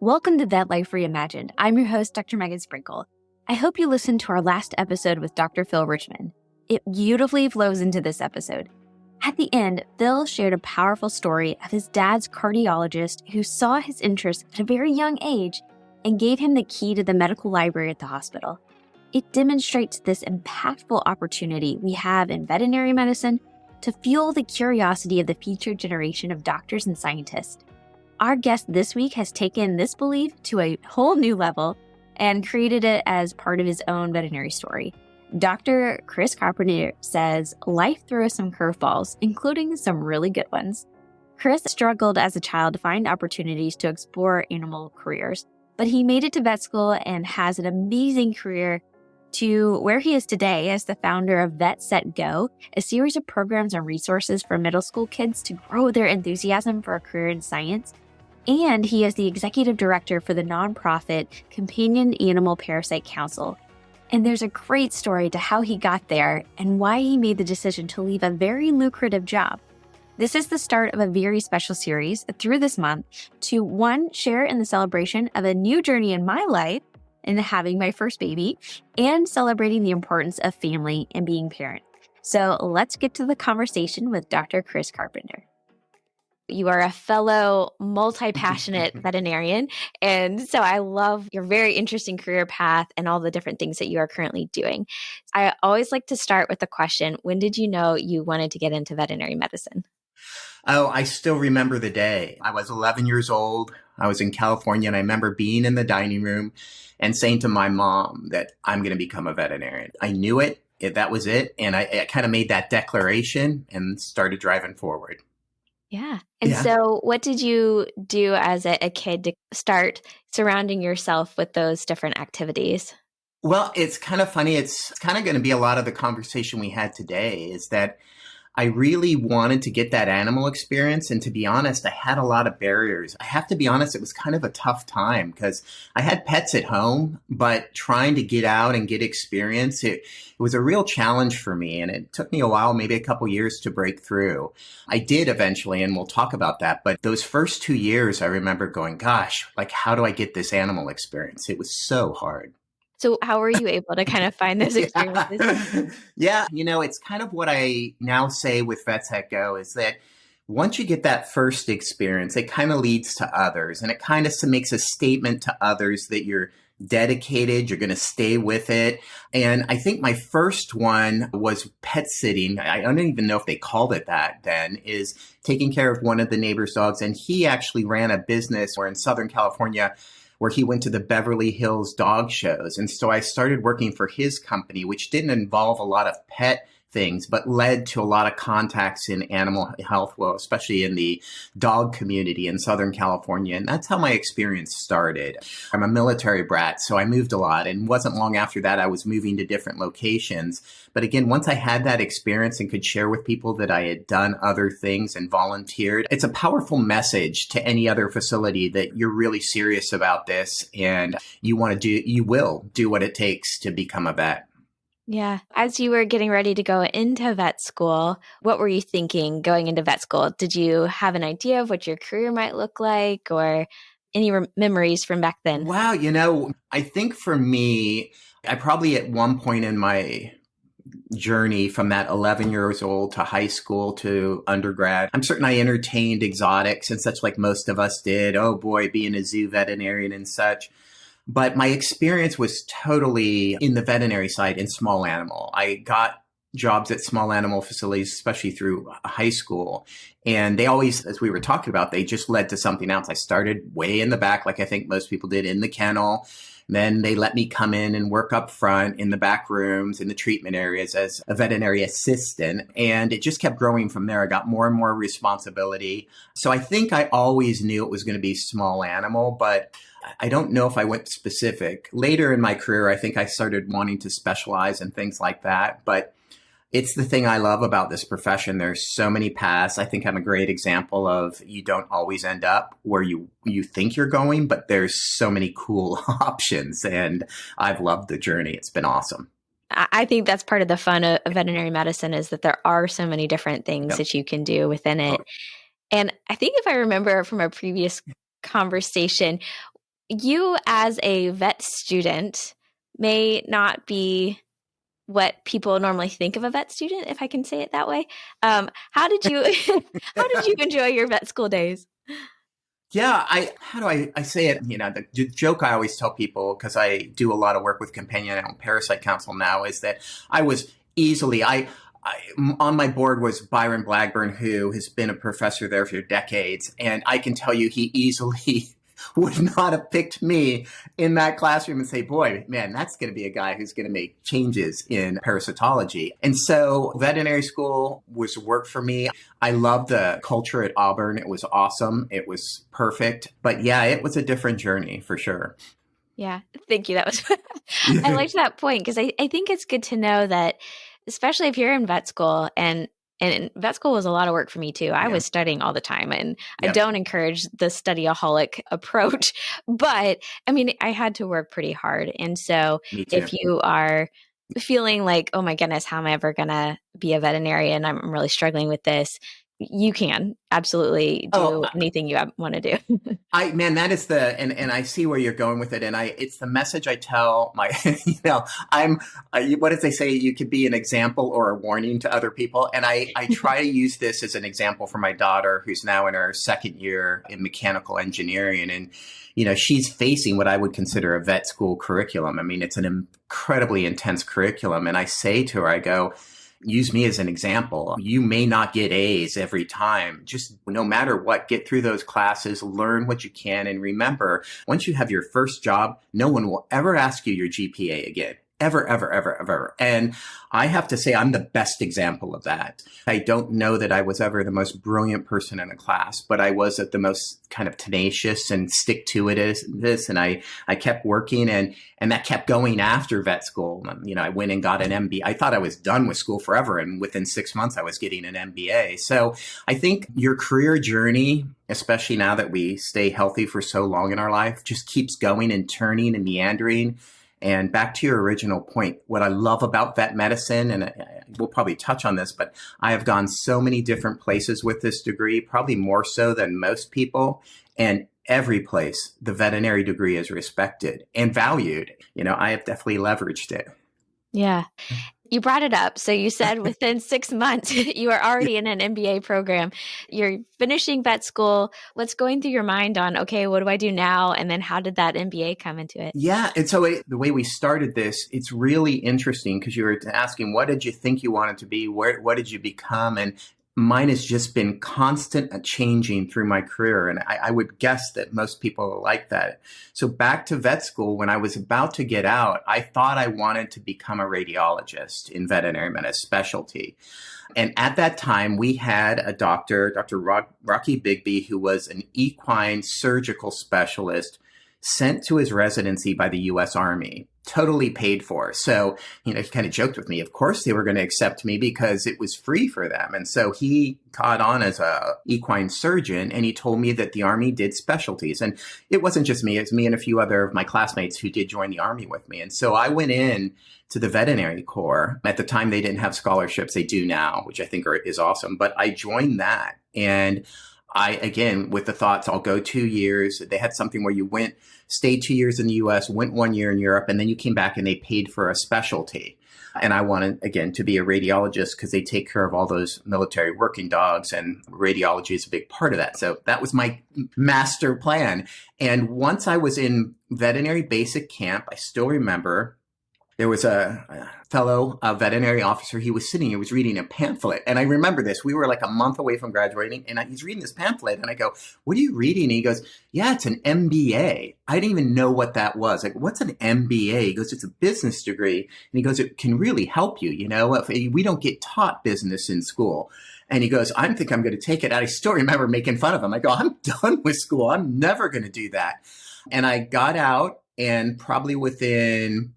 Welcome to Vet Life Reimagined. I'm your host, Dr. Megan Sprinkle. I hope you listened to our last episode with Dr. Phil Richmond. It beautifully flows into this episode. At the end, Phil shared a powerful story of his dad's cardiologist who saw his interest at a very young age and gave him the key to the medical library at the hospital. It demonstrates this impactful opportunity we have in veterinary medicine to fuel the curiosity of the future generation of doctors and scientists. Our guest this week has taken this belief to a whole new level and created it as part of his own veterinary story. Dr. Chris Carpenter says life throws some curveballs, including some really good ones. Chris struggled as a child to find opportunities to explore animal careers, but he made it to vet school and has an amazing career to where he is today as the founder of Vet Set Go, a series of programs and resources for middle school kids to grow their enthusiasm for a career in science. And he is the executive director for the nonprofit Companion Animal Parasite Council. And there's a great story to how he got there and why he made the decision to leave a very lucrative job. This is the start of a very special series through this month to, one, share in the celebration of a new journey in my life in having my first baby and celebrating the importance of family and being parent. So let's get to the conversation with Dr. Chris Carpenter. You are a fellow multi-passionate veterinarian, and so I love your very interesting career path and all the different things that you are currently doing. I always like to start with the question, when did you know you wanted to get into veterinary medicine? Oh, I still remember the day. I was 11 years old. I was in California, and I remember being in the dining room and saying to my mom that I'm going to become a veterinarian. I knew it. That was it. And I kind of made that declaration and started driving forward. Yeah. And so what did you do as a kid to start surrounding yourself with those different activities? Well, it's kind of funny. It's kind of going to be a lot of the conversation we had today is that I really wanted to get that animal experience. And to be honest, I had a lot of barriers. I have to be honest, it was kind of a tough time because I had pets at home, but trying to get out and get experience, it was a real challenge for me. And it took me a while, maybe a couple years to break through. I did eventually, and we'll talk about that. But those first 2 years, I remember going, gosh, like, how do I get this animal experience? It was so hard. So how were you able to kind of find those experiences? Yeah, it's kind of what I now say with Vet Set Go is that once you get that first experience, it kind of leads to others. And it kind of makes a statement to others that you're dedicated, you're going to stay with it. And I think my first one was pet sitting. I don't even know if they called it that then, is taking care of one of the neighbor's dogs. And he actually ran a business where in Southern California, where he went to the Beverly Hills dog shows. And so I started working for his company, which didn't involve a lot of pet things, but led to a lot of contacts in animal health, well, especially in the dog community in Southern California. And that's how my experience started. I'm a military brat, so I moved a lot. And it wasn't long after that, I was moving to different locations. But again, once I had that experience and could share with people that I had done other things and volunteered, it's a powerful message to any other facility that you're really serious about this and you will do what it takes to become a vet. Yeah. As you were getting ready to go into vet school, what were you thinking going into vet school? Did you have an idea of what your career might look like or any memories from back then? Wow. I think for me, I probably at one point in my journey from that 11 years old to high school to undergrad, I'm certain I entertained exotics and such like most of us did. Oh boy, being a zoo veterinarian and such. But my experience was totally in the veterinary side in small animal. I got jobs at small animal facilities, especially through high school. And they always, as we were talking about, they just led to something else. I started way in the back, like I think most people did, in the kennel. Then they let me come in and work up front in the back rooms, in the treatment areas as a veterinary assistant. And it just kept growing from there. I got more and more responsibility. So I think I always knew it was going to be small animal, but I don't know if I went specific. Later in my career, I think I started wanting to specialize in things like that. But it's the thing I love about this profession. There's so many paths. I think I'm a great example of you don't always end up where you think you're going, but there's so many cool options. And I've loved the journey. It's been awesome. I think that's part of the fun of veterinary medicine is that there are so many different things that you can do within it. And I think if I remember from a previous conversation, you as a vet student may not be what people normally think of a vet student, if I can say it that way. How did you how did you enjoy your vet school days? Yeah, how do I say it? The joke I always tell people, because I do a lot of work with companion animal parasite council now, is that I was easily, on my board was Byron Blackburn, who has been a professor there for decades. And I can tell you he easily would not have picked me in that classroom and say, boy, man, that's going to be a guy who's going to make changes in parasitology. And so veterinary school was work for me. I loved the culture at Auburn. It was awesome. It was perfect. But yeah, it was a different journey for sure. Yeah, thank you. That was, I liked that point because I think it's good to know that, especially if you're in vet school, and vet school was a lot of work for me too. I was studying all the time, and I don't encourage the studyaholic approach, but I mean, I had to work pretty hard. And so if you are feeling like, oh my goodness, how am I ever going to be a veterinarian? I'm really struggling with this. You can absolutely do anything you want to do. That is and I see where you're going with it. And it's the message I tell my, what did they say? You could be an example or a warning to other people. And I try to use this as an example for my daughter, who's now in her second year in mechanical engineering. And, she's facing what I would consider a vet school curriculum. I mean, it's an incredibly intense curriculum. And I say to her, I go, use me as an example. You may not get A's every time. Just no matter what, get through those classes, learn what you can. And remember, once you have your first job, no one will ever ask you your GPA again. Ever, ever, ever, ever. And I have to say, I'm the best example of that. I don't know that I was ever the most brilliant person in a class, but I was at the most kind of tenacious and stick to it as this. And I kept working and that kept going after vet school. I went and got an MBA. I thought I was done with school forever. And within 6 months, I was getting an MBA. So I think your career journey, especially now that we stay healthy for so long in our life, just keeps going and turning and meandering. And back to your original point, what I love about vet medicine, and we'll probably touch on this, but I have gone so many different places with this degree, probably more so than most people. And every place, the veterinary degree is respected and valued. I have definitely leveraged it. Yeah. You brought it up. So you said within 6 months, you are already in an MBA program. You're finishing vet school. What's going through your mind on, okay, what do I do now? And then how did that MBA come into it? Yeah. And so the way we started this, it's really interesting because you were asking, what did you think you wanted to be? What did you become? And mine has just been constant changing through my career. And I would guess that most people are like that. So back to vet school, when I was about to get out, I thought I wanted to become a radiologist in veterinary medicine specialty. And at that time, we had a doctor, Dr. Rocky Bigby, who was an equine surgical specialist sent to his residency by the U.S. Army, totally paid for. So, he kind of joked with me. Of course, they were going to accept me because it was free for them. And so he caught on as a equine surgeon, and he told me that the Army did specialties. And it wasn't just me. It was me and a few other of my classmates who did join the Army with me. And so I went in to the veterinary corps. At the time, they didn't have scholarships. They do now, which I think is awesome. But I joined that. And again, with the thoughts, I'll go 2 years. They had something where you stayed 2 years in the US, went 1 year in Europe, and then you came back and they paid for a specialty. And I wanted, again, to be a radiologist because they take care of all those military working dogs, and radiology is a big part of that. So that was my master plan. And once I was in veterinary basic camp, I still remember there was a fellow veterinary officer. He was reading a pamphlet. And I remember this. We were like a month away from graduating, and he's reading this pamphlet. And I go, what are you reading? And he goes, yeah, it's an MBA. I didn't even know what that was. Like, what's an MBA? He goes, it's a business degree. And he goes, it can really help you. We don't get taught business in school. And he goes, I think I'm going to take it. And I still remember making fun of him. I go, I'm done with school. I'm never going to do that. And I got out, and probably within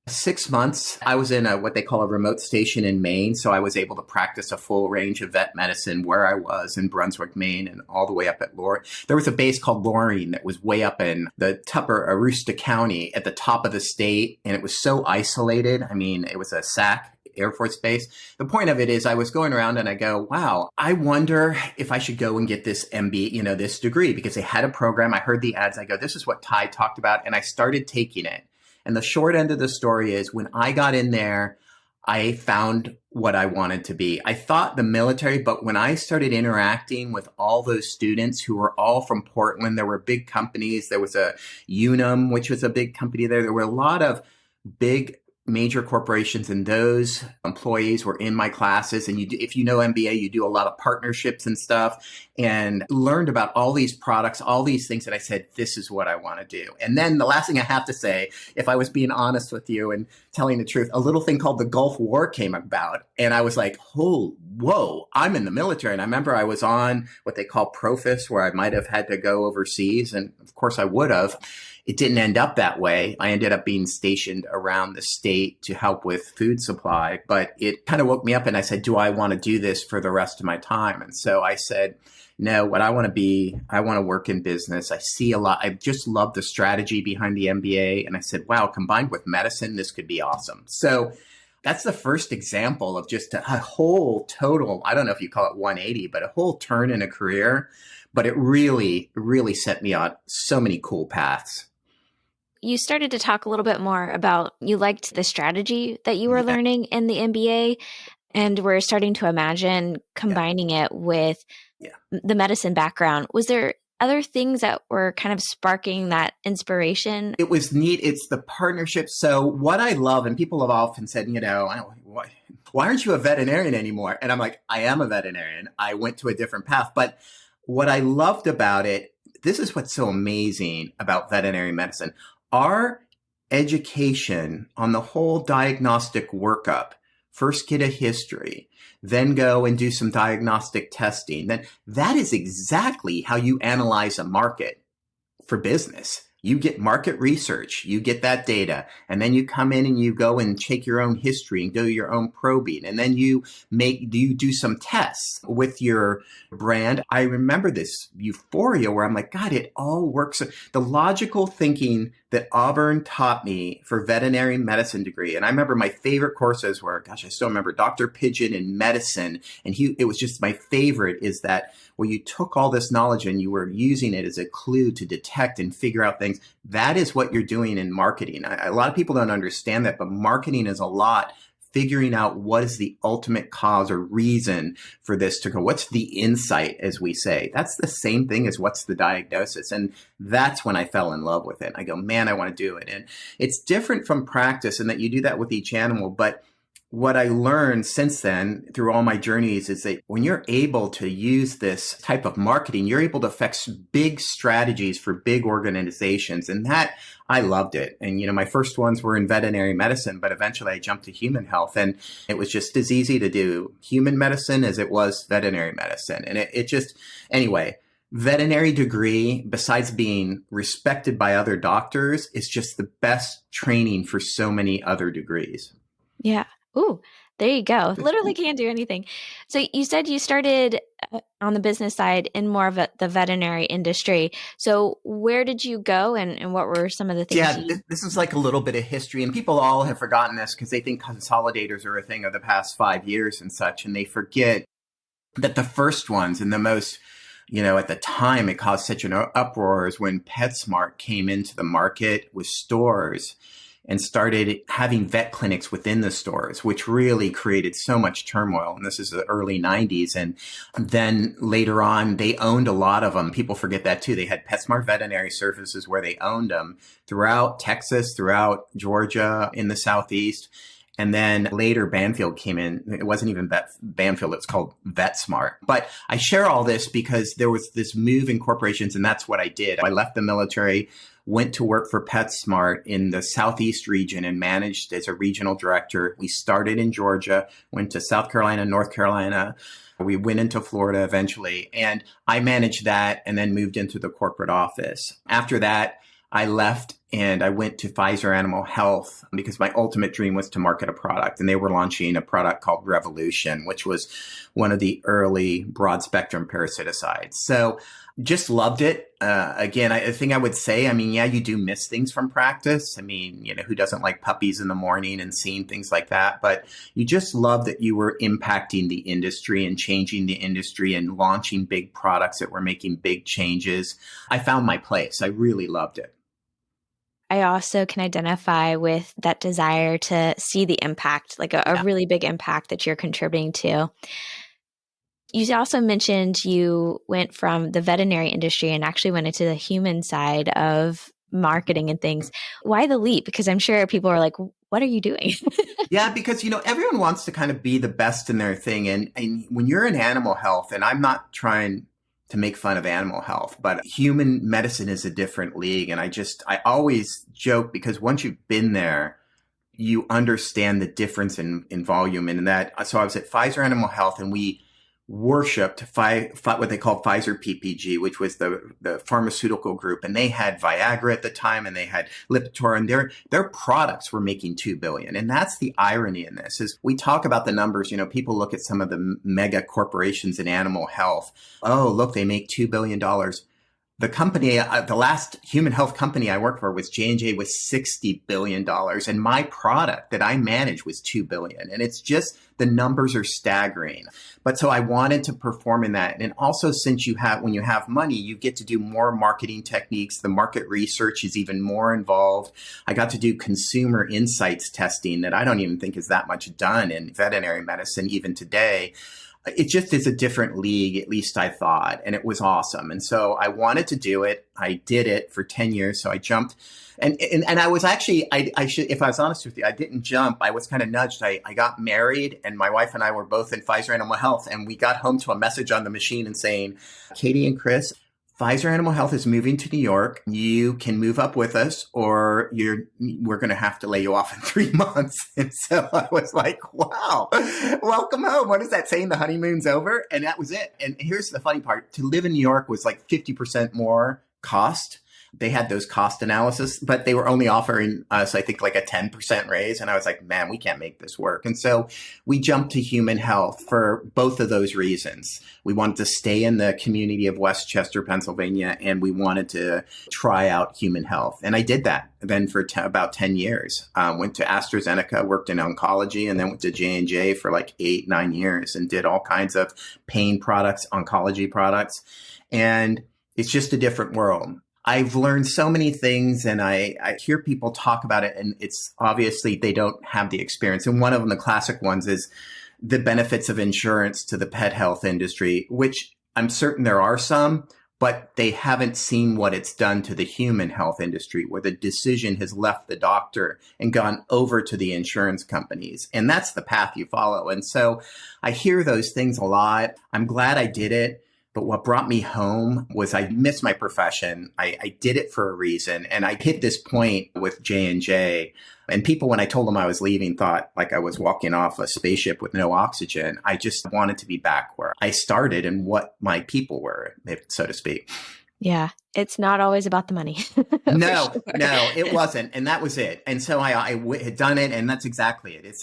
6 months, I was in what they call a remote station in Maine. So I was able to practice a full range of vet medicine where I was in Brunswick, Maine, and all the way up at Loring. There was a base called Loring that was way up in the Tupper, Aroostook County at the top of the state. And it was so isolated. I mean, it was a SAC Air Force Base. The point of it is I was going around and I go, wow, I wonder if I should go and get this MBA, this degree, because they had a program. I heard the ads. I go, this is what Ty talked about. And I started taking it. And the short end of the story is when I got in there, I found what I wanted to be. I thought the military, but when I started interacting with all those students who were all from Portland, there were big companies. There was a Unum, which was a big company there. There were a lot of big major corporations, and those employees were in my classes. And if you know MBA, you do a lot of partnerships and stuff, and learned about all these products, all these things that I said, this is what I want to do. And then the last thing I have to say, if I was being honest with you and telling the truth, a little thing called the Gulf War came about. And I was like, oh, whoa, I'm in the military. And I remember I was on what they call Profis, where I might have had to go overseas. And of course I would have. It didn't end up that way. I ended up being stationed around the state to help with food supply, but it kind of woke me up and I said, do I want to do this for the rest of my time? And so I said, no, what I want to be, I want to work in business. I see a lot. I just love the strategy behind the MBA. And I said, wow, combined with medicine, this could be awesome. So that's the first example of just a whole total, I don't know if you call it 180, but a whole turn in a career. But it really, really set me on so many cool paths. You started to talk a little bit more about you liked the strategy that you were learning in the MBA, and we're starting to imagine combining it with the medicine background. Was there other things that were kind of sparking that inspiration? It was neat. It's the partnership. So what I love, and people have often said, why aren't you a veterinarian anymore? And I'm like, I am a veterinarian. I went to a different path. But what I loved about it, this is what's so amazing about veterinary medicine. Our education on the whole diagnostic workup, first get a history, then go and do some diagnostic testing. Then that is exactly how you analyze a market for business. You get market research, you get that data, and then you come in and you go and take your own history and do your own probing. And then you do some tests with your brand. I remember this euphoria where I'm like, God, it all works. The logical thinking that Auburn taught me for veterinary medicine degree. And I remember my favorite courses were, I still remember Dr. Pigeon in medicine. And it was just my favorite is that where you took all this knowledge and you were using it as a clue to detect and figure out things. That is what you're doing in marketing. A lot of people don't understand that, but marketing is a lot figuring out what is the ultimate cause or reason for this to go. What's the insight, as we say? That's the same thing as what's the diagnosis. And that's when I fell in love with it. I go, man, I want to do it. And it's different from practice in that you do that with each animal, but what I learned since then through all my journeys is that when you're able to use this type of marketing, you're able to affect big strategies for big organizations. And that, I loved it. And, my first ones were in veterinary medicine, but eventually I jumped to human health. And it was just as easy to do human medicine as it was veterinary medicine. And it just, anyway, veterinary degree, besides being respected by other doctors, is just the best training for so many other degrees. Yeah. Ooh, there you go. Literally can't do anything. So you said you started on the business side in more of the veterinary industry. So where did you go and what were some of the things? Yeah, this is like a little bit of history, and people all have forgotten this because they think consolidators are a thing of the past 5 years and such, and they forget that the first ones and the most, at the time it caused such an uproar is when PetSmart came into the market with stores and started having vet clinics within the stores, which really created so much turmoil. And this is the early 90s. And then later on, they owned a lot of them. People forget that too. They had PetSmart Veterinary Services where they owned them throughout Texas, throughout Georgia, in the Southeast. And then later Banfield came in. It wasn't even Banfield, it's called VetSmart. But I share all this because there was this move in corporations, and that's what I did. I left the military, went to work for PetSmart in the Southeast region and managed as a regional director. We started in Georgia, went to South Carolina, North Carolina. We went into Florida eventually, and I managed that and then moved into the corporate office. After that, I left and I went to Pfizer Animal Health because my ultimate dream was to market a product. And they were launching a product called Revolution, which was one of the early broad spectrum parasiticides. So Just loved it. Again, I think I would say, I mean, yeah, you do miss things from practice. I mean, who doesn't like puppies in the morning and seeing things like that? But you just love that you were impacting the industry and changing the industry and launching big products that were making big changes. I found my place. I really loved it. I also can identify with that desire to see the impact, like a Yeah. really big impact that you're contributing to. You also mentioned you went from the veterinary industry and actually went into the human side of marketing and things. Why the leap? Because I'm sure people are like, what are you doing? Yeah, because everyone wants to kind of be the best in their thing, and when you're in animal health, and I'm not trying to make fun of animal health, but human medicine is a different league, and I always joke because once you've been there, you understand the difference in volume, and that. So I was at Pfizer Animal Health, and we worshipped what they call Pfizer PPG, which was the pharmaceutical group, and they had Viagra at the time, and they had Lipitor, and their products were making $2 billion. And that's the irony in this is we talk about the numbers. People look at some of the mega corporations in animal health. Oh, look, they make $2 billion. The company, the last human health company I worked for was J&J with $60 billion. And my product that I manage was $2 billion. And it's just, the numbers are staggering. But so I wanted to perform in that. And also when you have money, you get to do more marketing techniques. The market research is even more involved. I got to do consumer insights testing that I don't even think is that much done in veterinary medicine even today. It just is a different league, at least I thought, and it was awesome. And so I wanted to do it. I did it for 10 years. So I jumped and I was actually, I should, if I was honest with you, I didn't jump. I was kind of nudged. I got married and my wife and I were both in Pfizer Animal Health, and we got home to a message on the machine and saying, Katie and Chris, Pfizer Animal Health is moving to New York. You can move up with us, or we're going to have to lay you off in 3 months. And so I was like, wow, welcome home. What is that saying? The honeymoon's over. And that was it. And here's the funny part. To live in New York was like 50% more cost. They had those cost analysis, but they were only offering us, I think, like a 10% raise. And I was like, man, we can't make this work. And so we jumped to human health for both of those reasons. We wanted to stay in the community of Westchester, Pennsylvania, and we wanted to try out human health. And I did that then for about 10 years. Went to AstraZeneca, worked in oncology, and then went to J&J for like 8-9 years and did all kinds of pain products, oncology products. And it's just a different world. I've learned so many things, and I hear people talk about it, and it's obviously they don't have the experience. And one of them, the classic ones, is the benefits of insurance to the pet health industry, which I'm certain there are some, but they haven't seen what it's done to the human health industry, where the decision has left the doctor and gone over to the insurance companies. And that's the path you follow. And so I hear those things a lot. I'm glad I did it. But what brought me home was I missed my profession. I did it for a reason. And I hit this point with J&J. And people, when I told them I was leaving, thought like I was walking off a spaceship with no oxygen. I just wanted to be back where I started and what my people were, so to speak. Yeah, it's not always about the money. No, it wasn't. And that was it. And so I had done it, and that's exactly it. It's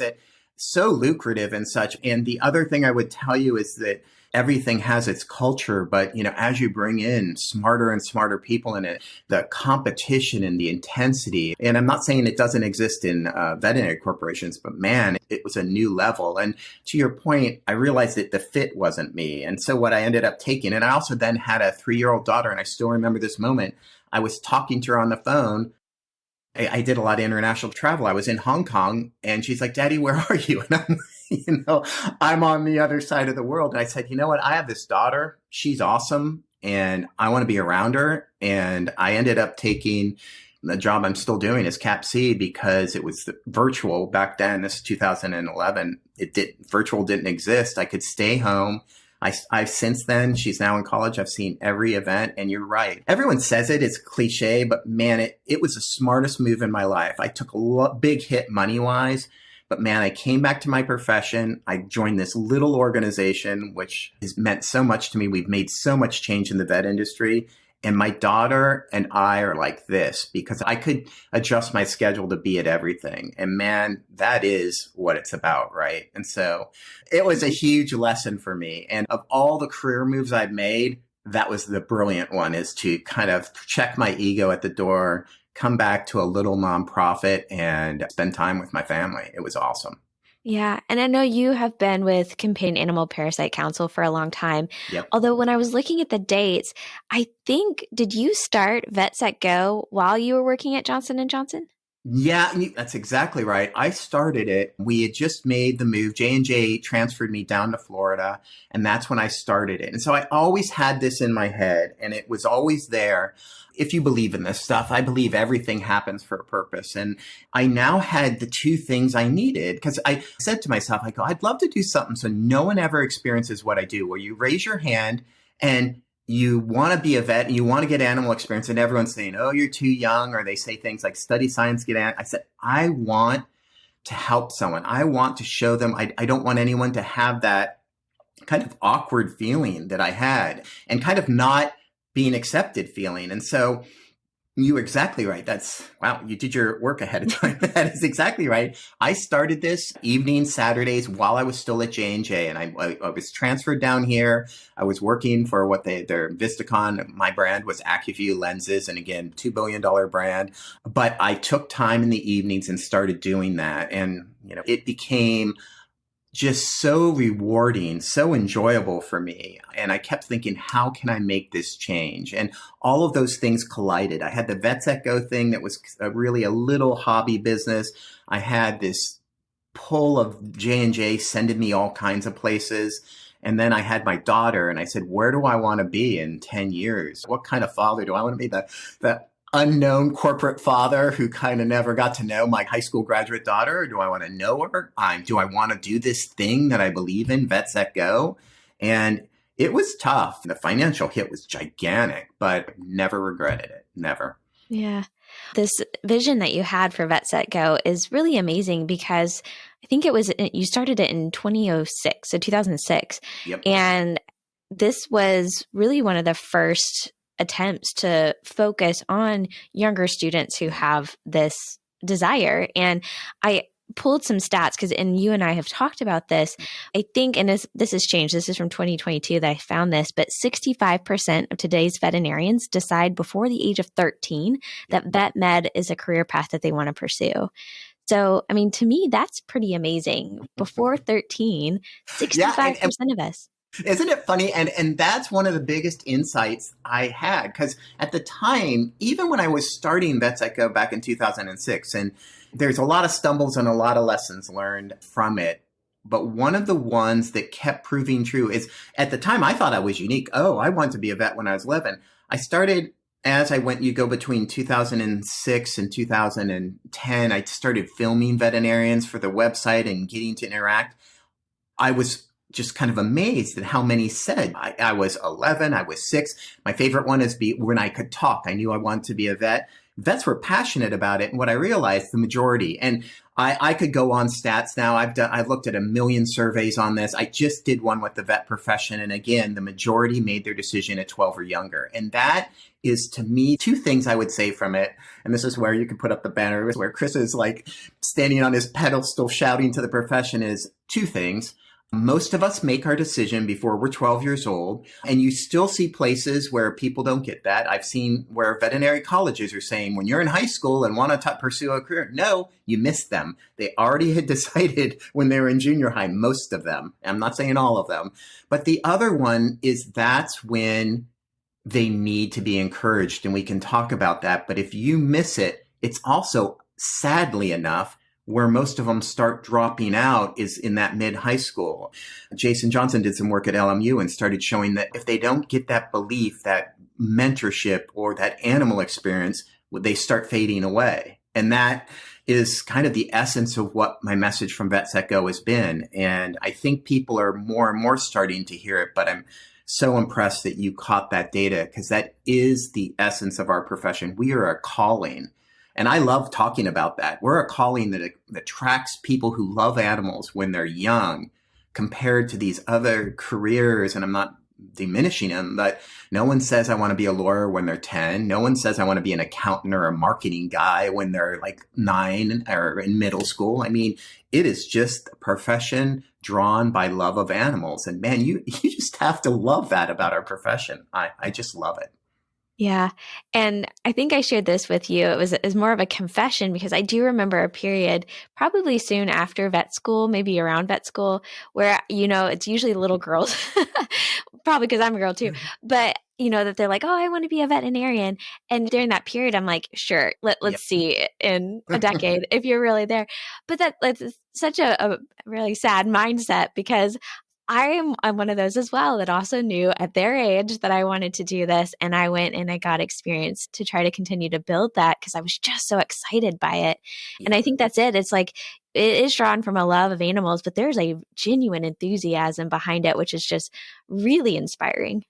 so lucrative and such. And the other thing I would tell you is that everything has its culture, but as you bring in smarter and smarter people in it, the competition and the intensity, and I'm not saying it doesn't exist in veterinary corporations, but man, it was a new level. And to your point, I realized that the fit wasn't me. And so what I ended up taking, and I also then had a 3-year-old daughter, and I still remember this moment. I was talking to her on the phone. I did a lot of international travel. I was in Hong Kong, and she's like, Daddy, where are you? And I'm on the other side of the world. And I said, you know what? I have this daughter. She's awesome, and I want to be around her. And I ended up taking the job I'm still doing as Cap C because it was virtual back then. This is 2011. Virtual didn't exist. I could stay home. I've since then, she's now in college. I've seen every event, and you're right. Everyone says it's cliche, but man, it was the smartest move in my life. I took a big hit money-wise, but man, I came back to my profession. I joined this little organization, which has meant so much to me. We've made so much change in the vet industry. And my daughter and I are like this because I could adjust my schedule to be at everything. And man, that is what it's about, right? And so it was a huge lesson for me. And of all the career moves I've made, that was the brilliant one, is to kind of check my ego at the door, come back to a little nonprofit and spend time with my family. It was awesome. Yeah. And I know you have been with Companion Animal Parasite Council for a long time. Yep. Although when I was looking at the dates, I think, did you start Vet Set Go while you were working at Johnson & Johnson? Yeah, that's exactly right. I started it. We had just made the move. J&J transferred me down to Florida, and that's when I started it. And so I always had this in my head, and it was always there. If you believe in this stuff, I believe everything happens for a purpose. And I now had the two things I needed, because I said to myself, I go, I'd love to do something so no one ever experiences what I do, where you raise your hand and you want to be a vet and you want to get animal experience, and everyone's saying, oh, you're too young, or they say things like study science, I said, I want to help someone. I want to show them. I don't want anyone to have that kind of awkward feeling that I had, and kind of not being accepted feeling. And so you're exactly right. Wow, you did your work ahead of time. That is exactly right. I started this evening Saturdays while I was still at J&J, and I was transferred down here. I was working for their Visticon. My brand was AccuView lenses, and again, $2 billion brand. But I took time in the evenings and started doing that. And, it became just so rewarding, so enjoyable for me. And I kept thinking, how can I make this change? And all of those things collided. I had the Vets That Go thing that was really a little hobby business. I had this pull of J&J sending me all kinds of places. And then I had my daughter, and I said, where do I want to be in 10 years? What kind of father do I want to be? The unknown corporate father who kind of never got to know my high school graduate daughter? Or do I want to know her? Do I want to do this thing that I believe in, Vets That Go? And it was tough. The financial hit was gigantic, but never regretted it. Never. Yeah. This vision that you had for Vet Set Go is really amazing, because I think you started it in 2006. Yep. And this was really one of the first attempts to focus on younger students who have this desire. And I pulled some stats and you and I have talked about this. I think, and this has changed, this is from 2022 that I found this, but 65% of today's veterinarians decide before the age of 13 that vet med is a career path that they want to pursue. So, I mean, to me, that's pretty amazing. Before 13, 65% of us. Isn't it funny? And that's one of the biggest insights I had, because at the time, even when I was starting Vets That Go back in 2006, and there's a lot of stumbles and a lot of lessons learned from it. But one of the ones that kept proving true is, at the time, I thought I was unique. Oh, I wanted to be a vet when I was 11. I started, as I went, you go between 2006 and 2010, I started filming veterinarians for the website and getting to interact. I was just kind of amazed at how many said I was 11, I was 6. My favorite one is when I could talk. I knew I wanted to be a vet. Vets were passionate about it. And what I realized, the majority, and I could go on stats now. I've looked at 1 million surveys on this. I just did one with the vet profession. And again, the majority made their decision at 12 or younger. And that is, to me, two things I would say from it. And this is where you can put up the banner, where Chris is like standing on his pedestal shouting to the profession, is two things. Most of us make our decision before we're 12 years old, and you still see places where people don't get that. I've seen where veterinary colleges are saying, when you're in high school and want to pursue a career, no, you missed them. They already had decided when they were in junior high, most of them. I'm not saying all of them. But the other one is, that's when they need to be encouraged, and we can talk about that. But if you miss it, it's also, sadly enough, where most of them start dropping out is in that mid-high school. Jason Johnson did some work at LMU and started showing that if they don't get that belief, that mentorship, or that animal experience, they start fading away. And that is kind of the essence of what my message from Vets That Go has been. And I think people are more and more starting to hear it, but I'm so impressed that you caught that data, because that is the essence of our profession. We are a calling. And I love talking about that. We're a calling that attracts people who love animals when they're young, compared to these other careers. And I'm not diminishing them, but no one says I want to be a lawyer when they're 10. No one says I want to be an accountant or a marketing guy when they're like 9 or in middle school. I mean, it is just a profession drawn by love of animals. And man, you just have to love that about our profession. I just love it. Yeah. And I think I shared this with you. It was more of a confession because I do remember a period probably soon after vet school, maybe around vet school, where, it's usually little girls, probably because I'm a girl too, but that they're like, oh, I want to be a veterinarian. And during that period, I'm like, sure, let's see in a decade if you're really there. But that's such a really sad mindset because I'm one of those as well that also knew at their age that I wanted to do this. And I went and I got experience to try to continue to build that because I was just so excited by it. And I think that's it. It's like, it is drawn from a love of animals, but there's a genuine enthusiasm behind it, which is just really inspiring.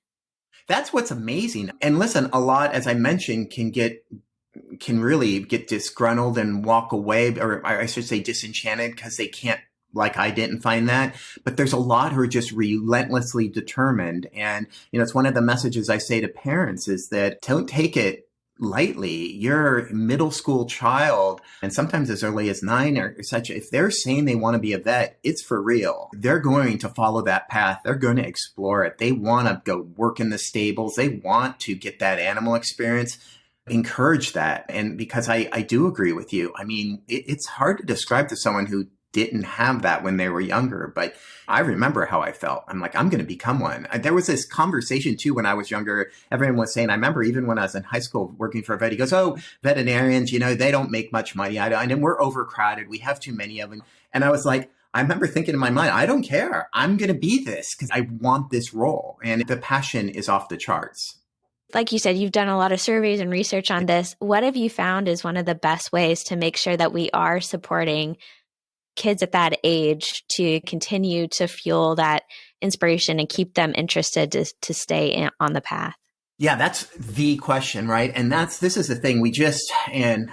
That's what's amazing. And listen, a lot, as I mentioned, can really get disgruntled and walk away, or I should say disenchanted because they can't, like I didn't find that, but there's a lot who are just relentlessly determined. And, it's one of the messages I say to parents is that don't take it lightly. Your middle school child, and sometimes as early as 9 or such, if they're saying they want to be a vet, it's for real. They're going to follow that path. They're going to explore it. They want to go work in the stables. They want to get that animal experience. Encourage that. And because I do agree with you. I mean, it's hard to describe to someone who didn't have that when they were younger, but I remember how I felt. I'm like, I'm going to become one. There was this conversation too when I was younger. Everyone was saying, I remember even when I was in high school working for a vet, he goes, oh, veterinarians, they don't make much money. And we're overcrowded. We have too many of them. And I was like, I remember thinking in my mind, I don't care. I'm going to be this because I want this role. And the passion is off the charts. Like you said, you've done a lot of surveys and research on this. What have you found is one of the best ways to make sure that we are supporting kids at that age to continue to fuel that inspiration and keep them interested to stay on the path? Yeah, that's the question, right? And this is the thing and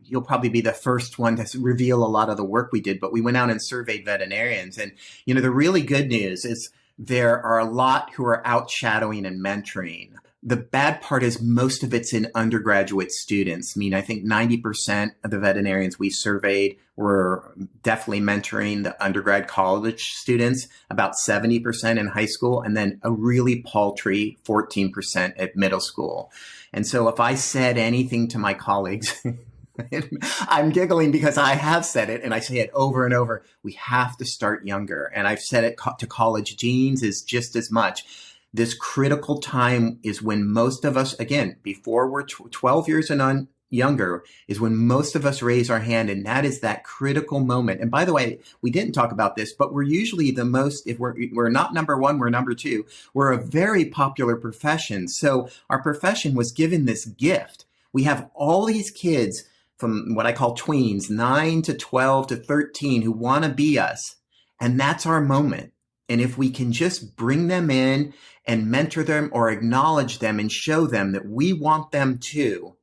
you'll probably be the first one to reveal a lot of the work we did, but we went out and surveyed veterinarians. And, the really good news is there are a lot who are out shadowing and mentoring. The bad part is most of it's in undergraduate students. I mean, I think 90% of the veterinarians we surveyed were definitely mentoring the undergrad college students, about 70% in high school, and then a really paltry 14% at middle school. And so if I said anything to my colleagues, I'm giggling because I have said it and I say it over and over. We have to start younger. And I've said it to college deans is just as much. This critical time is when most of us, again, before we're 12 years and younger, is when most of us raise our hand. And that is that critical moment. And by the way, we didn't talk about this, but we're usually the most, if we're not number one, we're number 2. We're a very popular profession. So our profession was given this gift. We have all these kids from what I call tweens, 9 to 12 to 13, who want to be us. And that's our moment. And if we can just bring them in and mentor them or acknowledge them and show them that we want them too,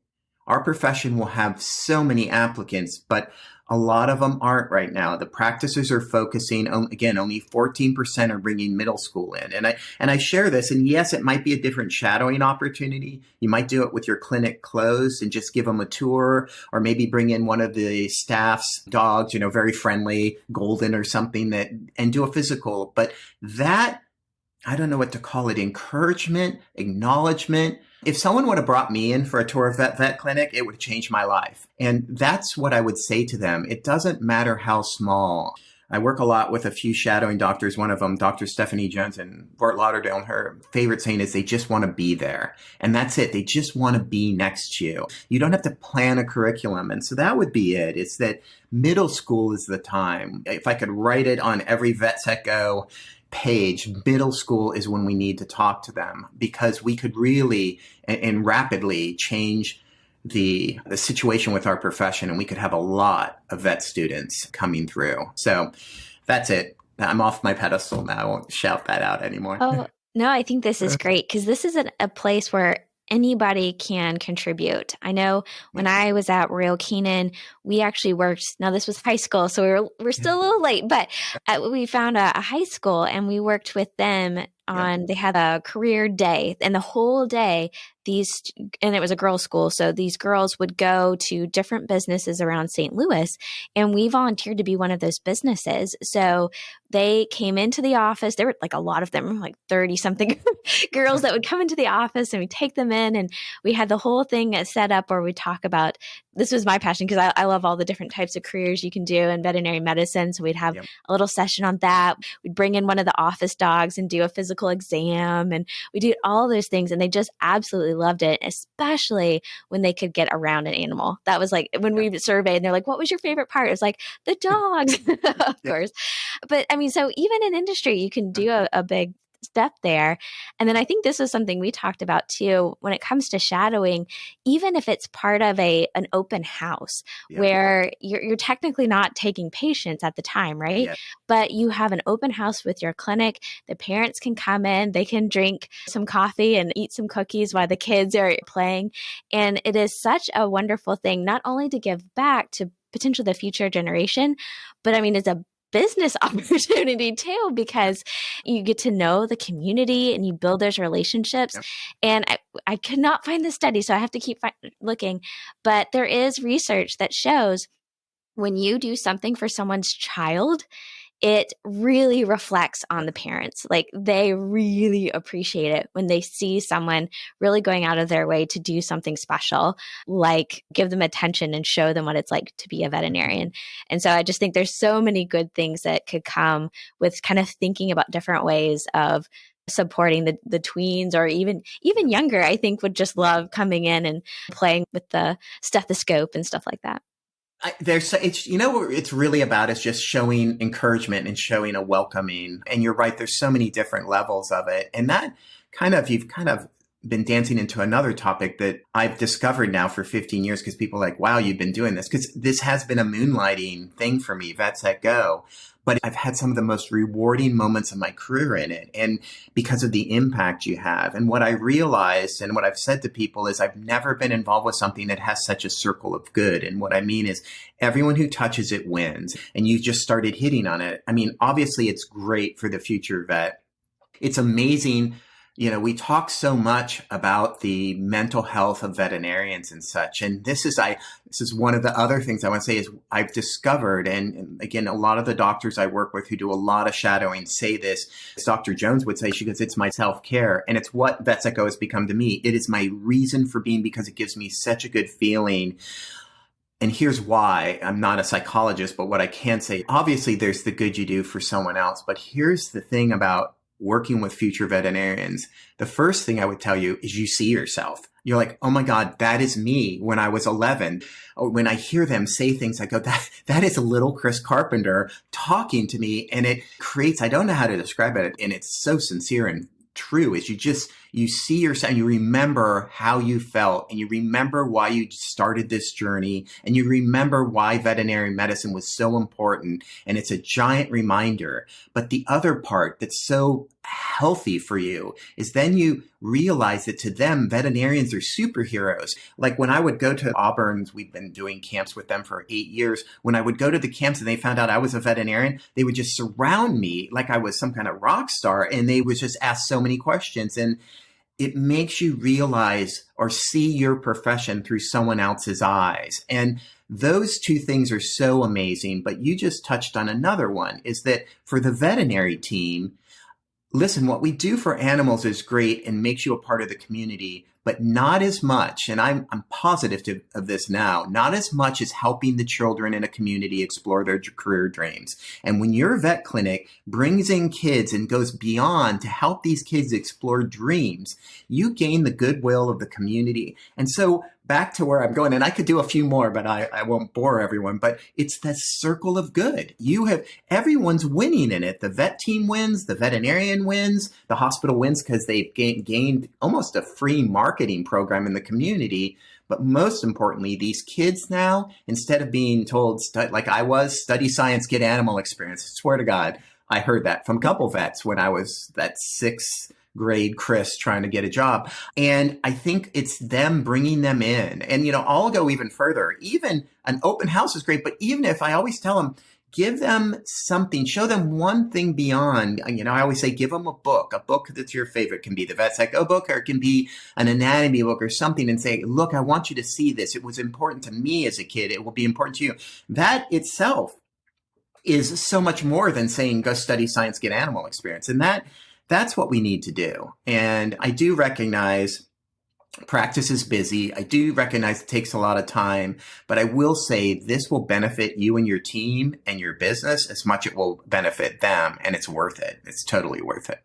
our profession will have so many applicants, but a lot of them aren't right now. The practices are focusing on, again, only 14% are bringing middle school in. And I share this, and yes, it might be a different shadowing opportunity. You might do it with your clinic closed and just give them a tour, or maybe bring in one of the staff's dogs, very friendly, golden or something, and do a physical. But that, I don't know what to call it, encouragement, acknowledgement. If someone would have brought me in for a tour of vet clinic, it would have changed my life. And that's what I would say to them. It doesn't matter how small. I work a lot with a few shadowing doctors. One of them, Dr. Stephanie Jones in Fort Lauderdale, and her favorite saying is they just want to be there. And that's it. They just want to be next to you. You don't have to plan a curriculum. And so that would be it. It's that middle school is the time. If I could write it on every Vet Set Go page, middle school is when we need to talk to them, because we could really and rapidly change the situation with our profession, and we could have a lot of vet students coming through. So that's it. I'm off my pedestal now. I won't shout that out anymore. Oh, no, I think this is great because this is a place where anybody can contribute. I know when I was at Royal Canin, we actually worked, now this was high school, so we're still a little late, but we found a high school and we worked with them Yeah. they had a career day, and the whole day and it was a girls' school, so these girls would go to different businesses around St. Louis, and we volunteered to be one of those businesses. So they came into the office. There were like a lot of them, like 30 something girls that would come into the office, and we take them in, and we had the whole thing set up where we talk about, this was my passion because I love all the different types of careers you can do in veterinary medicine. So we'd have Yep. a little session on that. We'd bring in one of the office dogs and do a physical exam, and we did all those things, and they just absolutely loved it, especially when they could get around an animal. That was like when we surveyed, and they're like, what was your favorite part? It was like the dogs, of course. But I mean, so even in industry, you can do a big step there. And then I think this is something we talked about too, when it comes to shadowing, even if it's part of an open house where you're technically not taking patients at the time, right? Yeah. But you have an open house with your clinic. The parents can come in, they can drink some coffee and eat some cookies while the kids are playing. And it is such a wonderful thing, not only to give back to potentially the future generation, but I mean, it's a business opportunity too, because you get to know the community and you build those relationships. Yep. And I could not find the study, so I have to keep looking. But there is research that shows when you do something for someone's child, it really reflects on the parents. Like they really appreciate it when they see someone really going out of their way to do something special, like give them attention and show them what it's like to be a veterinarian. And so I just think there's so many good things that could come with kind of thinking about different ways of supporting the tweens, or even younger, I think would just love coming in and playing with the stethoscope and stuff like that. It's really about is just showing encouragement and showing a welcoming. And you're right, there's so many different levels of it. And that you've kind of been dancing into another topic that I've discovered now for 15 years, because people are like, wow, you've been doing this. Because this has been a moonlighting thing for me, Vets at Go. But I've had some of the most rewarding moments of my career in it. And because of the impact you have. And what I realized and what I've said to people is I've never been involved with something that has such a circle of good. And what I mean is everyone who touches it wins. And you just started hitting on it. I mean, obviously it's great for the future vet. It's amazing. You know, we talk so much about the mental health of veterinarians and such. And this is one of the other things I want to say is I've discovered, and again, a lot of the doctors I work with who do a lot of shadowing say this. As Dr. Jones would say, she goes, it's my self-care. And it's what Vets at Go has become to me. It is my reason for being, because it gives me such a good feeling. And here's why. I'm not a psychologist, but what I can say, obviously there's the good you do for someone else. But here's the thing about working with future veterinarians. The first thing I would tell you is you see yourself. You're like, oh my God, that is me when I was 11. Or when I hear them say things, I go, that is a little Chris Carpenter talking to me. And it creates, I don't know how to describe it. And it's so sincere and true, is you see yourself and you remember how you felt, and you remember why you started this journey, and you remember why veterinary medicine was so important. And it's a giant reminder. But the other part that's so healthy for you is then you realize that to them, veterinarians are superheroes. Like when I would go to Auburn's, we've been doing camps with them for 8 years. When I would go to the camps and they found out I was a veterinarian, they would just surround me like I was some kind of rock star. And they would just ask so many questions. And it makes you realize or see your profession through someone else's eyes. And those two things are so amazing. But you just touched on another one, is that for the veterinary team, listen, what we do for animals is great and makes you a part of the community, but not as much, and I'm positive of this now, not as much as helping the children in a community explore their career dreams. And when your vet clinic brings in kids and goes beyond to help these kids explore dreams, you gain the goodwill of the community. And so back to where I'm going, and I could do a few more, but I won't bore everyone, but it's that circle of good. Everyone's winning in it. The vet team wins, the veterinarian wins, the hospital wins because they've gained almost a free marketing program in the community. But most importantly, these kids now, instead of being told, like I was, study science, get animal experience, I swear to God, I heard that from a couple vets when I was that 6th grade Chris trying to get a job. And I think it's them bringing them in. And, I'll go even further. Even an open house is great. But even if I always tell them, give them something, show them one thing beyond. I always say, give them a book that's your favorite. It can be the Vet Psycho book, or it can be an anatomy book or something, and say, look, I want you to see this. It was important to me as a kid. It will be important to you. That itself is so much more than saying, go study science, get animal experience. And that's what we need to do. And I do recognize practice is busy. I do recognize it takes a lot of time, but I will say this will benefit you and your team and your business as much it will benefit them, and it's worth it. It's totally worth it.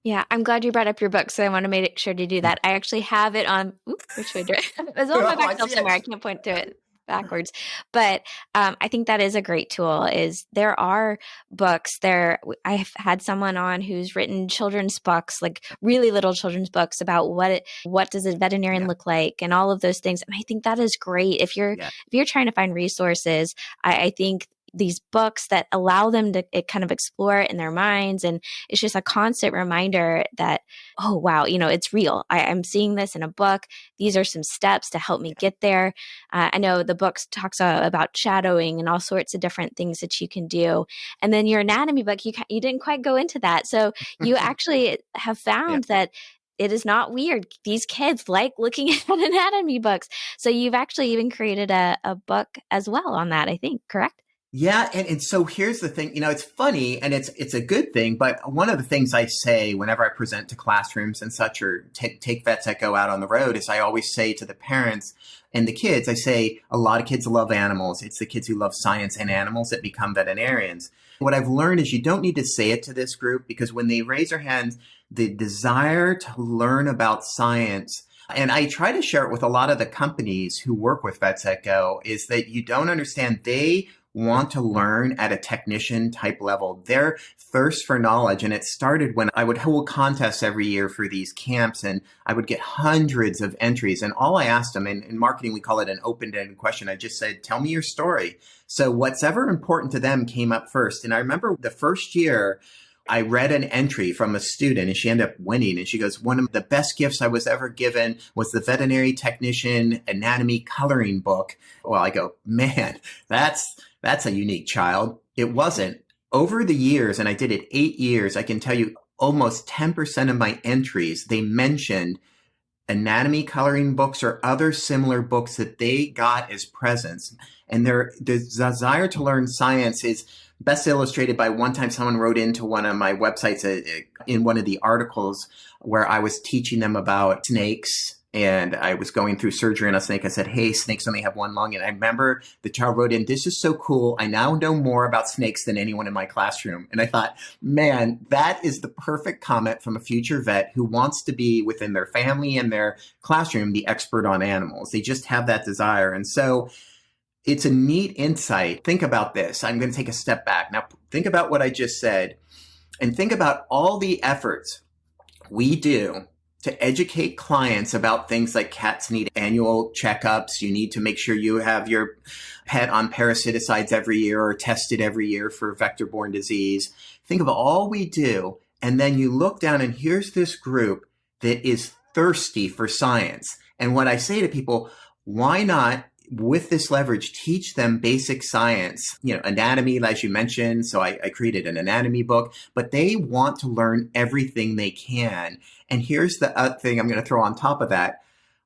Yeah, I'm glad you brought up your book, so I want to make sure to do that. I actually have it on, which way do it's on my back shelf somewhere. I can't point to it backwards. But I think that is a great tool. Is there are books there. I've had someone on who's written children's books, like really little children's books about what does a veterinarian look like and all of those things. And I think that is great. If you're trying to find resources, I think these books that allow them to kind of explore it in their minds. And it's just a constant reminder that, oh, wow, it's real. I'm seeing this in a book. These are some steps to help me get there. I know the book talks about shadowing and all sorts of different things that you can do. And then your anatomy book, you didn't quite go into that. So you actually have found that it is not weird. These kids like looking at anatomy books. So you've actually even created a book as well on that, I think, correct? Yeah. And so here's the thing, it's funny and it's a good thing. But one of the things I say whenever I present to classrooms and such, or take vets that go out on the road, is I always say to the parents and the kids, I say, a lot of kids love animals. It's the kids who love science and animals that become veterinarians. What I've learned is you don't need to say it to this group, because when they raise their hands, the desire to learn about science, and I try to share it with a lot of the companies who work with Vets That Go, is that you don't understand. They want to learn at a technician type level. Their thirst for knowledge. And it started when I would hold contests every year for these camps, and I would get hundreds of entries. And all I asked them, in marketing, we call it an open-ended question. I just said, tell me your story. So what's ever important to them came up first. And I remember the first year, I read an entry from a student and she ended up winning. And she goes, one of the best gifts I was ever given was the veterinary technician anatomy coloring book. Well, I go, man, that's a unique child. It wasn't. Over the years, and I did it 8 years, I can tell you almost 10% of my entries, they mentioned anatomy coloring books or other similar books that they got as presents. And their desire to learn science is best illustrated by one time someone wrote into one of my websites in one of the articles where I was teaching them about snakes, and I was going through surgery on a snake. I said, hey, snakes only have one lung. And I remember the child wrote in, this is so cool. I now know more about snakes than anyone in my classroom. And I thought, man, that is the perfect comment from a future vet who wants to be within their family and their classroom the expert on animals. They just have that desire. And so it's a neat insight. Think about this. I'm going to take a step back. Now, think about what I just said, and think about all the efforts we do to educate clients about things like cats need annual checkups. You need to make sure you have your pet on parasiticides every year or tested every year for vector-borne disease. Think of all we do. And then you look down and here's this group that is thirsty for science. And what I say to people, why not, with this leverage, teach them basic science, anatomy, as you mentioned. So I created an anatomy book, but they want to learn everything they can. And here's the other thing I'm going to throw on top of that.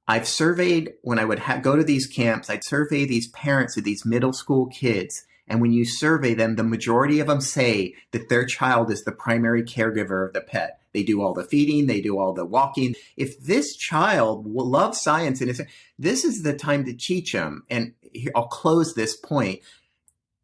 I've surveyed, when I would go to these camps, I'd survey these parents of these middle school kids. And when you survey them, the majority of them say that their child is the primary caregiver of the pet. They do all the feeding, they do all the walking. If this child loves science, and this is the time to teach them. And here, I'll close this point.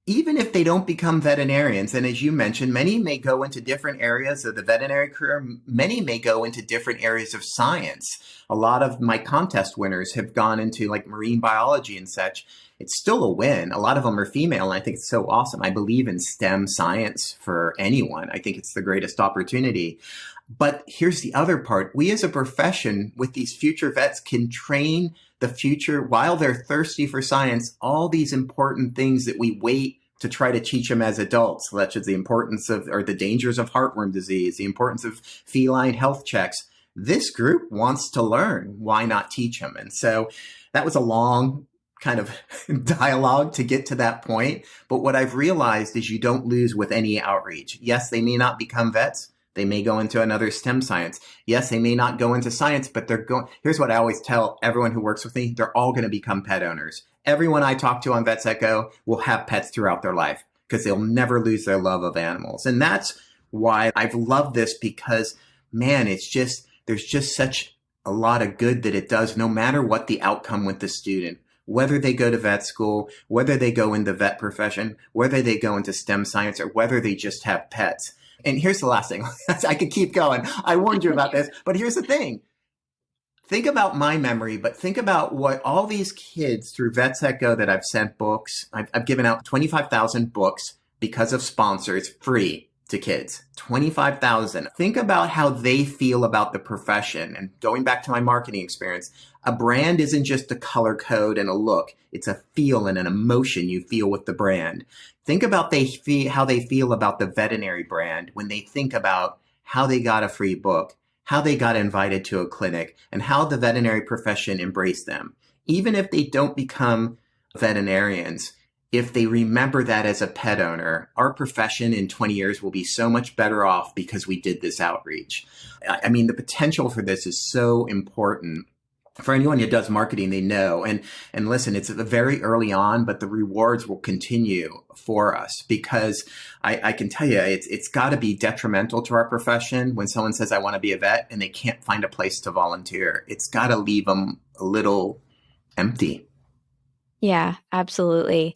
Even if they don't become veterinarians, and as you mentioned, many may go into different areas of the veterinary career. Many may go into different areas of science. A lot of my contest winners have gone into like marine biology and such. It's still a win. A lot of them are female, and I think it's so awesome. I believe in STEM science for anyone. I think it's the greatest opportunity. But here's the other part. We as a profession with these future vets can train the future while they're thirsty for science, all these important things that we wait to try to teach them as adults, such as the importance of, or the dangers of heartworm disease, the importance of feline health checks. This group wants to learn. Why not teach them? And so that was a long kind of dialogue to get to that point. But what I've realized is you don't lose with any outreach. Yes, they may not become vets. They may go into another STEM science. Yes, they may not go into science, but they're going. Here's what I always tell everyone who works with me. They're all going to become pet owners. Everyone I talk to on Vets Echo will have pets throughout their life because they'll never lose their love of animals. And that's why I've loved this, because, man, it's just, there's just such a lot of good that it does, no matter what the outcome with the student, whether they go to vet school, whether they go into vet profession, whether they go into STEM science, or whether they just have pets. And here's the last thing. I could keep going. I warned you about this, but here's the thing. Think about my memory, but think about what all these kids through Vets Echo that I've sent books. I've given out 25,000 books because of sponsors, free to kids. 25,000. Think about how they feel about the profession. And going back to my marketing experience, a brand isn't just a color code and a look. It's a feel and an emotion you feel with the brand. Think about how they feel about the veterinary brand when they think about how they got a free book, how they got invited to a clinic, and how the veterinary profession embraced them. Even if they don't become veterinarians, if they remember that as a pet owner, our profession in 20 years will be so much better off because we did this outreach. I mean, the potential for this is so important. For anyone who does marketing, they know. And listen, it's very early on, but the rewards will continue for us, because I can tell you, it's got to be detrimental to our profession when someone says, I want to be a vet, and they can't find a place to volunteer. It's got to leave them a little empty. Yeah, absolutely.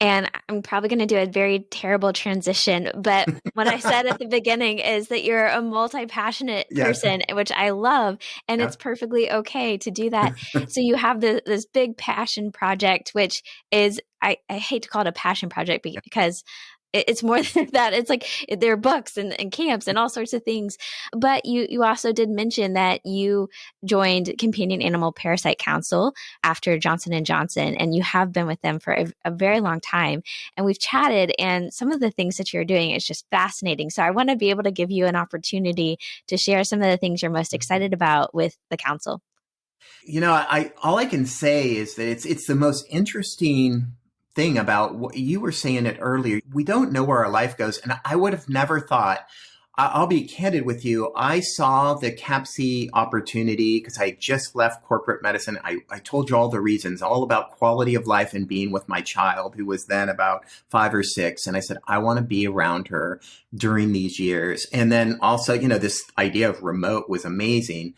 And I'm probably going to do a very terrible transition, but what I said at the beginning is that you're a multi-passionate person, which I love, and it's perfectly okay to do that. So you have this big passion project, which is, I hate to call it a passion project because it's more than that. It's like there are books and camps and all sorts of things. But you also did mention that you joined Companion Animal Parasite Council after Johnson & Johnson, and you have been with them for a very long time. And we've chatted, and some of the things that you're doing is just fascinating. So I want to be able to give you an opportunity to share some of the things you're most excited about with the council. You know, all I can say is that it's the most interesting thing about what you were saying it earlier. We don't know where our life goes. And I would have never thought, I'll be candid with you. I saw the CAPC opportunity because I just left corporate medicine. I told you all the reasons, all about quality of life and being with my child, who was then about 5 or 6. And I said, I want to be around her during these years. And then also, you know, this idea of remote was amazing.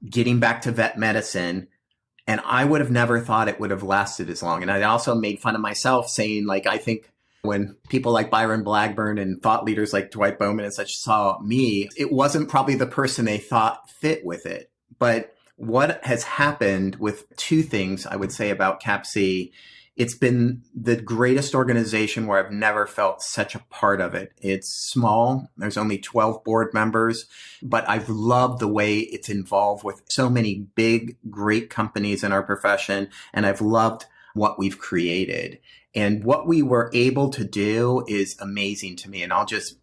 Getting back to vet medicine. And I would have never thought it would have lasted as long. And I also made fun of myself saying, like, I think when people like Byron Blackburn and thought leaders like Dwight Bowman and such saw me, it wasn't probably the person they thought fit with it. But what has happened with two things I would say about CAPC, it's been the greatest organization where I've never felt such a part of it. It's small. There's only 12 board members, but I've loved the way it's involved with so many big, great companies in our profession. And I've loved what we've created. And what we were able to do is amazing to me. And I'll just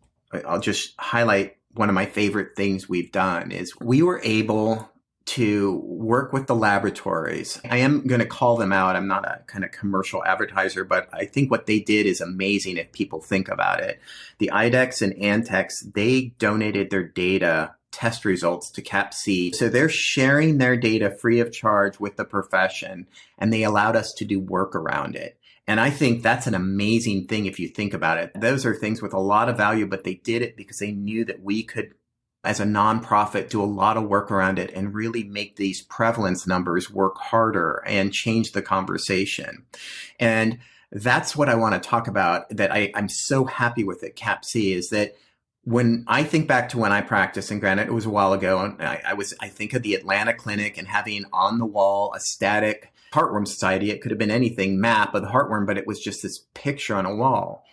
highlight one of my favorite things we've done is we were able to work with the laboratories. I am going to call them out. I'm not a kind of commercial advertiser, but I think what they did is amazing if people think about it. The IDEX and Antex, they donated their data test results to CAPC. So they're sharing their data free of charge with the profession, and they allowed us to do work around it. And I think that's an amazing thing if you think about it. Those are things with a lot of value, but they did it because they knew that we could, as a nonprofit, do a lot of work around it and really make these prevalence numbers work harder and change the conversation. And that's what I want to talk about, that I'm so happy with at CAPC, is that when I think back to when I practiced, and granted it was a while ago, and I think of the Atlanta clinic and having on the wall a static heartworm society. It could have been anything, map of the heartworm, but it was just this picture on a wall.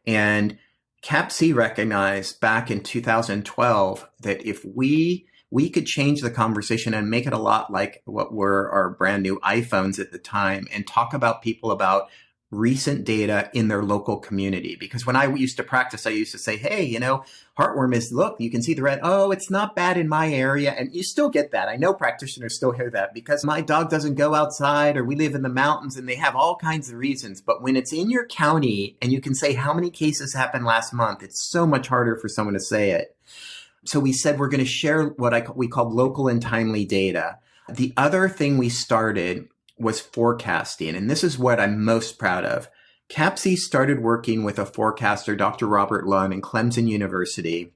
And CAPC recognized back in 2012 that if we could change the conversation and make it a lot like what were our brand new iPhones at the time, and talk about people about recent data in their local community. Because when I used to practice, I used to say, hey, heartworm is, look, you can see the red. Oh, it's not bad in my area. And you still get that. I know practitioners still hear that because my dog doesn't go outside or we live in the mountains, and they have all kinds of reasons. But when it's in your county and you can say how many cases happened last month, it's so much harder for someone to say it. So we said we're going to share what we called local and timely data. The other thing we started was forecasting. And this is what I'm most proud of. CAPC started working with a forecaster, Dr. Robert Lunn in Clemson University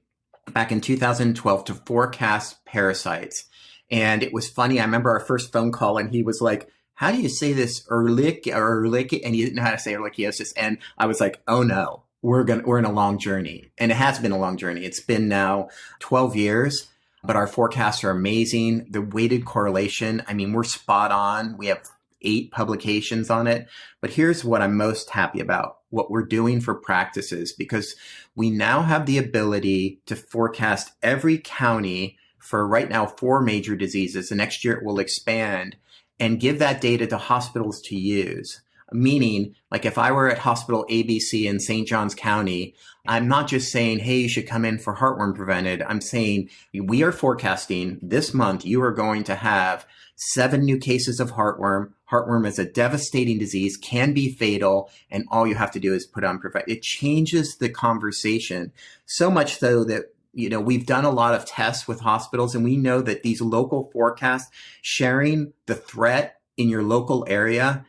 back in 2012 to forecast parasites. And it was funny. I remember our first phone call and he was like, how do you say this? Ehrlich? And he didn't know how to say ehrlichiosis. And I was like, oh no, we're in a long journey. And it has been a long journey. It's been now 12 years. But our forecasts are amazing. The weighted correlation, I mean, we're spot on. We have 8 publications on it. But here's what I'm most happy about, what we're doing for practices, because we now have the ability to forecast every county for right now 4 major diseases. The next year it will expand and give that data to hospitals to use. Meaning, like if I were at hospital ABC in St. Johns County, I'm not just saying, hey, you should come in for heartworm prevented. I'm saying we are forecasting this month, you are going to have 7 new cases of heartworm. Heartworm is a devastating disease, can be fatal, and all you have to do is put on prevent. It changes the conversation so much so that we've done a lot of tests with hospitals, and we know that these local forecasts, sharing the threat in your local area,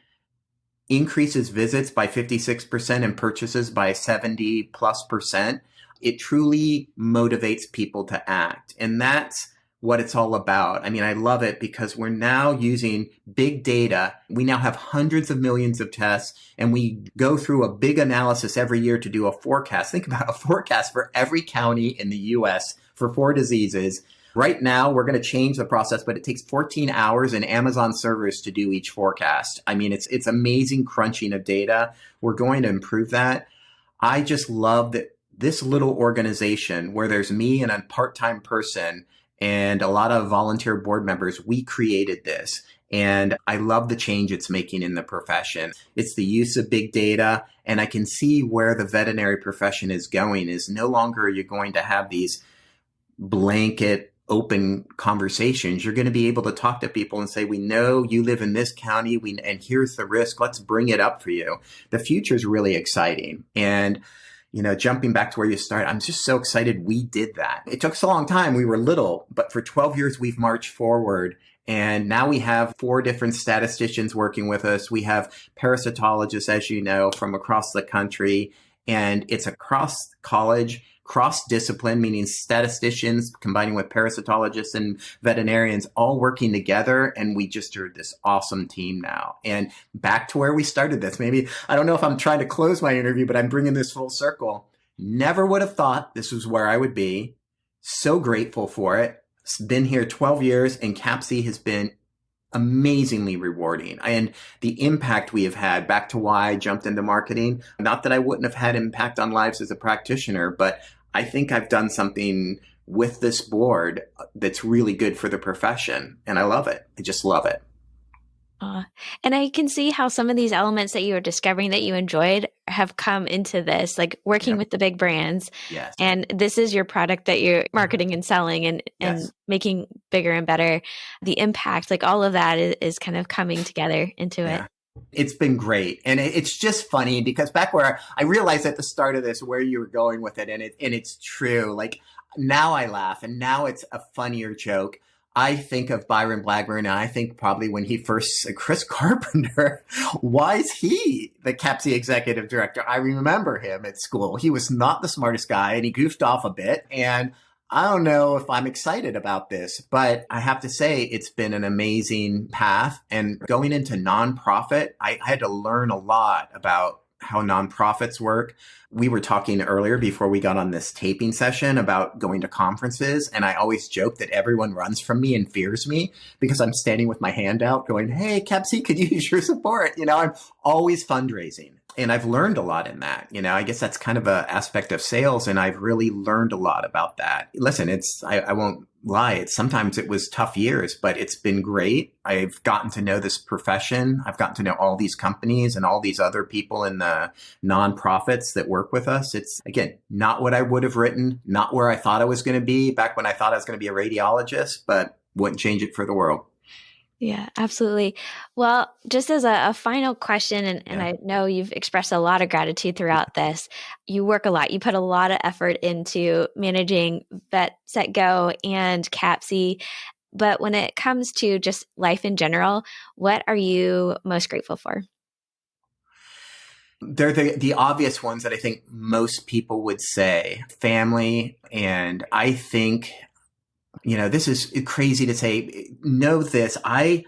increases visits by 56% and purchases by 70+%. It truly motivates people to act. And that's what it's all about. I mean, I love it because we're now using big data. We now have hundreds of millions of tests, and we go through a big analysis every year to do a forecast. Think about a forecast for every county in the US for 4 diseases. Right now, we're going to change the process, but it takes 14 hours in Amazon servers to do each forecast. I mean, it's amazing crunching of data. We're going to improve that. I just love that this little organization where there's me and a part-time person and a lot of volunteer board members, we created this. And I love the change it's making in the profession. It's the use of big data. And I can see where the veterinary profession is going. Is no longer are you going to have these blanket open conversations. You're going to be able to talk to people and say, we know you live in this county, and here's the risk. Let's bring it up for you. The future is really exciting. And, jumping back to where you started, I'm just so excited we did that. It took us a long time. We were little, but for 12 years, we've marched forward. And now we have 4 different statisticians working with us. We have parasitologists, as you know, from across the country. And it's a cross-college, cross-discipline, meaning statisticians combining with parasitologists and veterinarians all working together. And we just are this awesome team now. And back to where we started this. Maybe, I don't know if I'm trying to close my interview, but I'm bringing this full circle. Never would have thought this was where I would be. So grateful for it. It's been here 12 years, and CAPC has been amazingly rewarding. And the impact we have had, back to why I jumped into marketing, not that I wouldn't have had impact on lives as a practitioner, but I think I've done something with this board that's really good for the profession. And I love it. I just love it. And I can see how some of these elements that you were discovering that you enjoyed have come into this, like working with the big brands. Yes. And this is your product that you're marketing and selling and making bigger and better. The impact, like all of that is kind of coming together into it. It's been great. And it's just funny because back where I realized at the start of this where you were going with it, and it's true. Like now I laugh, and now it's a funnier joke. I think of Byron Blackburn, and I think probably when he first, Chris Carpenter, why is he the CAPC executive director? I remember him at school. He was not the smartest guy, and he goofed off a bit. And I don't know if I'm excited about this, but I have to say it's been an amazing path. And going into nonprofit, I had to learn a lot about how nonprofits work. We were talking earlier before we got on this taping session about going to conferences. And I always joke that everyone runs from me and fears me because I'm standing with my hand out going, hey, CAPC, could you use your support? I'm always fundraising. And I've learned a lot in that. I guess that's kind of an aspect of sales. And I've really learned a lot about that. Listen, I won't lie. Sometimes it was tough years, but it's been great. I've gotten to know this profession. I've gotten to know all these companies and all these other people in the nonprofits that work with us. It's, again, not what I would have written, not where I thought I was going to be back when I thought I was going to be a radiologist, but wouldn't change it for the world. Yeah, absolutely. Well, just as a final question, and I know you've expressed a lot of gratitude throughout this. You work a lot. You put a lot of effort into managing Vet Set Go and CAPSI. But when it comes to just life in general, what are you most grateful for? They're the obvious ones that I think most people would say. Family. And I think, this is crazy to say. Know this. I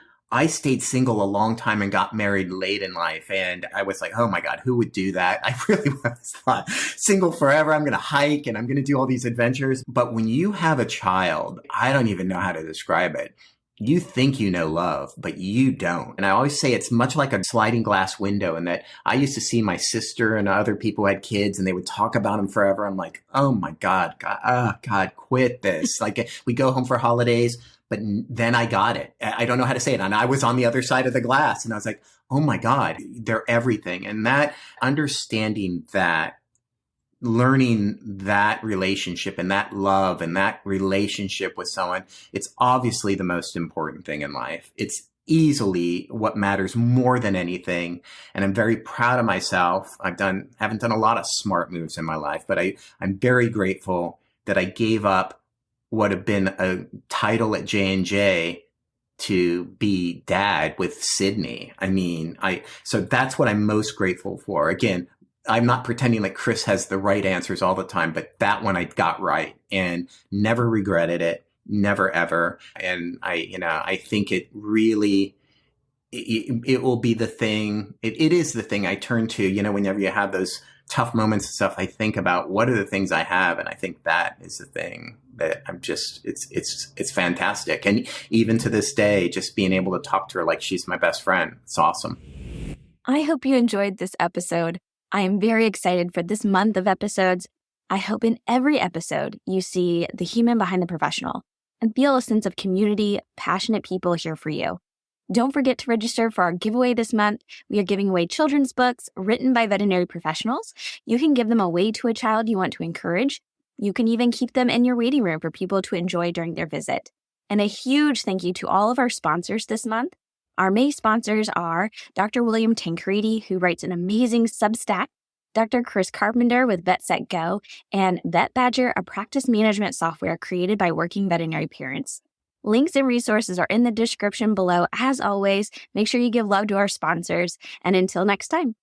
stayed single a long time and got married late in life. And I was like, oh my God, who would do that? I really was thought single forever. I'm going to hike and I'm going to do all these adventures. But when you have a child, I don't even know how to describe it. You think you know love, but you don't. And I always say it's much like a sliding glass window, in that I used to see my sister and other people who had kids and they would talk about them forever. I'm like, oh my God, God, quit this. Like, we go home for holidays, but then I got it. I don't know how to say it. And I was on the other side of the glass and I was like, oh my God, they're everything. And that understanding that, learning that relationship and that love and that relationship with someone, it's obviously the most important thing in life. It's easily what matters more than anything. And I'm very proud of myself. Haven't done a lot of smart moves in my life, but I'm very grateful that I gave up what had been a title at J&J to be dad with Sydney. So that's what I'm most grateful for. Again, I'm not pretending like Chris has the right answers all the time, but that one I got right and never regretted it, never ever. And I think it really, it will be the thing. It is the thing I turn to, whenever you have those tough moments and stuff. I think about what are the things I have. And I think that is the thing that it's fantastic. And even to this day, just being able to talk to her like she's my best friend. It's awesome. I hope you enjoyed this episode. I am very excited for this month of episodes. I hope in every episode you see the human behind the professional and feel a sense of community, passionate people here for you. Don't forget to register for our giveaway this month. We are giving away children's books written by veterinary professionals. You can give them away to a child you want to encourage. You can even keep them in your waiting room for people to enjoy during their visit. And a huge thank you to all of our sponsors this month. Our May sponsors are Dr. William Tancredi, who writes an amazing Substack, Dr. Chris Carpenter with Vet Set Go, and Vet Badger, a practice management software created by working veterinary parents. Links and resources are in the description below. As always, make sure you give love to our sponsors. And until next time.